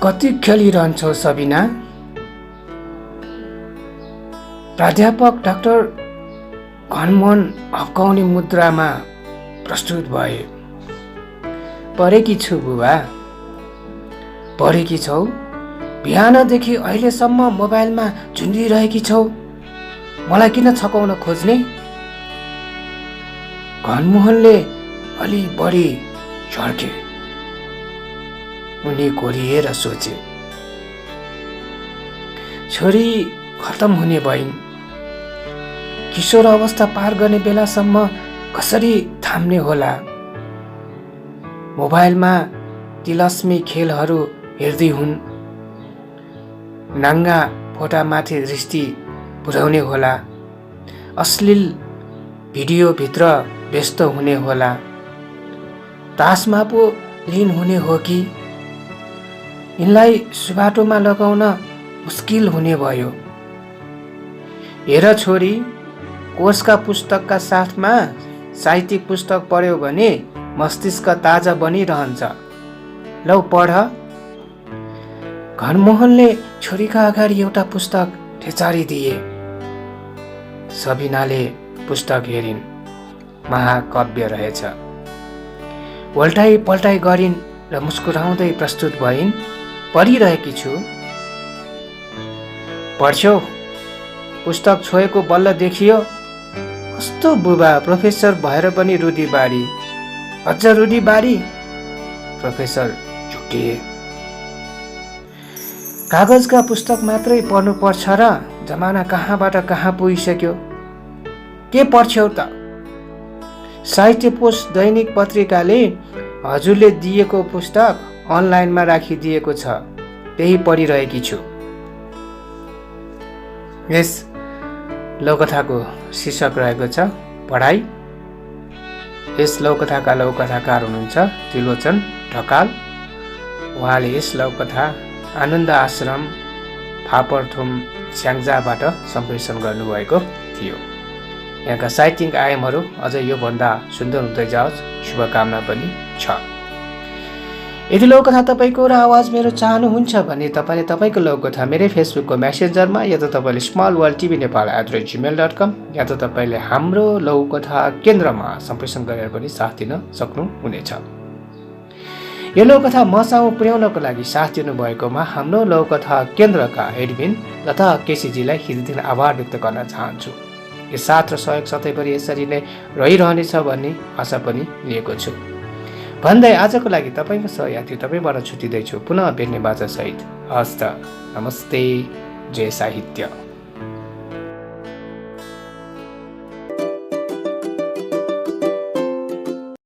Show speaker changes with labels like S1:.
S1: कति खेलिरहन्छौ सबिना? प्राध्यापक डाक्टर घनमोहन हप्काउने मुद्रामा प्रस्तुत भए। पढेकी छु बुबा। पढेकी छौ? बिहानदेखि अहिलेसम्म मोबाइलमा झुन्डिरहेकी छौ। मलाई किन छकाउन खोज्ने? घनमोहनले अलि बढी झर्के। उनी कोरिएर सोचे, छोरी खत्तम हुने भइन्। किशोर अवस्था पार गर्ने बेलासम्म कसरी थाम्ने होला? मोबाइलमा तिलस्मी खेलहरू हेर्दै हुन्। नाङ्गा फोटामाथि दृष्टि पुर्याउने होला। अश्लील भिडियोभित्र व्यस्त हुने होला। तासमा पो लिन हुने हो कि? यिनलाई सुबाटोमा लगाउन मुस्किल हुने भयो। हेर छोरी, कोर्सका पुस्तकका साथमा साहित्यिक पुस्तक पढ्यो भने मस्तिष्क ताजा बनिरहन्छ। लौ पढ। घनमोहनले छोरीका अगाडि एउटा पुस्तक ठेचारिदिए। सबिनाले पुस्तक हेरिन्। महाकाव्य रहेछ। उल्टाइ पल्टाइ गरिन् र मुस्कुराउँदै प्रस्तुत भइन्। पढिरहेकी छु। पढ्छौ? पुस्तक छोएको बल्ल देखियो। कस्तो बुबा, प्रोफेसर भएर पनि रुढीबारी। अझ रुढीबारी? प्रोफेसर झुक्किए। कागजका पुस्तक मात्रै पढ्नु पर्छ र? जमाना कहाँबाट कहाँ पुगिसक्यो। के पढ्छौ त? साहित्य पोस्ट दैनिक पत्रिकाले हजुरले दिएको पुस्तक अनलाइनमा राखिदिएको छ। त्यही पढिरहेकी छु। यस लौकथाको शीर्षक रहेको छ पढाइ। यस लौकथाका लौकथाकार हुनुहुन्छ त्रिलोचन ढकाल। उहाँले यस लौकथा आनन्द आश्रम फापरथुम स्याङ्जाबाट सम्प्रेषण गर्नुभएको थियो। यहाँका साहित्यिक आयामहरू अझ योभन्दा सुन्दर हुँदै जाओस्, शुभकामना पनि छ। यदि लौकथा तपाईँको र आवाज मेरो चाहनुहुन्छ भने तपाईँले तपाईँको लौकथा मेरै फेसबुकको मेसेन्जरमा या त तपाईँले small world TV Nepal @gmail.com या त तपाईँले हाम्रो लौकथा केन्द्रमा सम्प्रेषण गरेर पनि साथ दिन सक्नुहुनेछ। यो लौकथा मसँग पुर्याउनको लागि साथ दिनुभएकोमा हाम्रो लौकथा केन्द्रका एडमिन लता केसीजीलाई हृदयदेखि आभार व्यक्त गर्न चाहन्छु। यो साथ र सहयोग सधैँभरि यसरी नै रहिरहनेछ भन्ने आशा पनि लिएको छु भन्दै आजको लागि तपाईँको सहयात्री तपाईँबाट छुटिँदैछु। पुनः भेट्ने बाचा सहित। हस्त नमस्ते। जय साहित्य।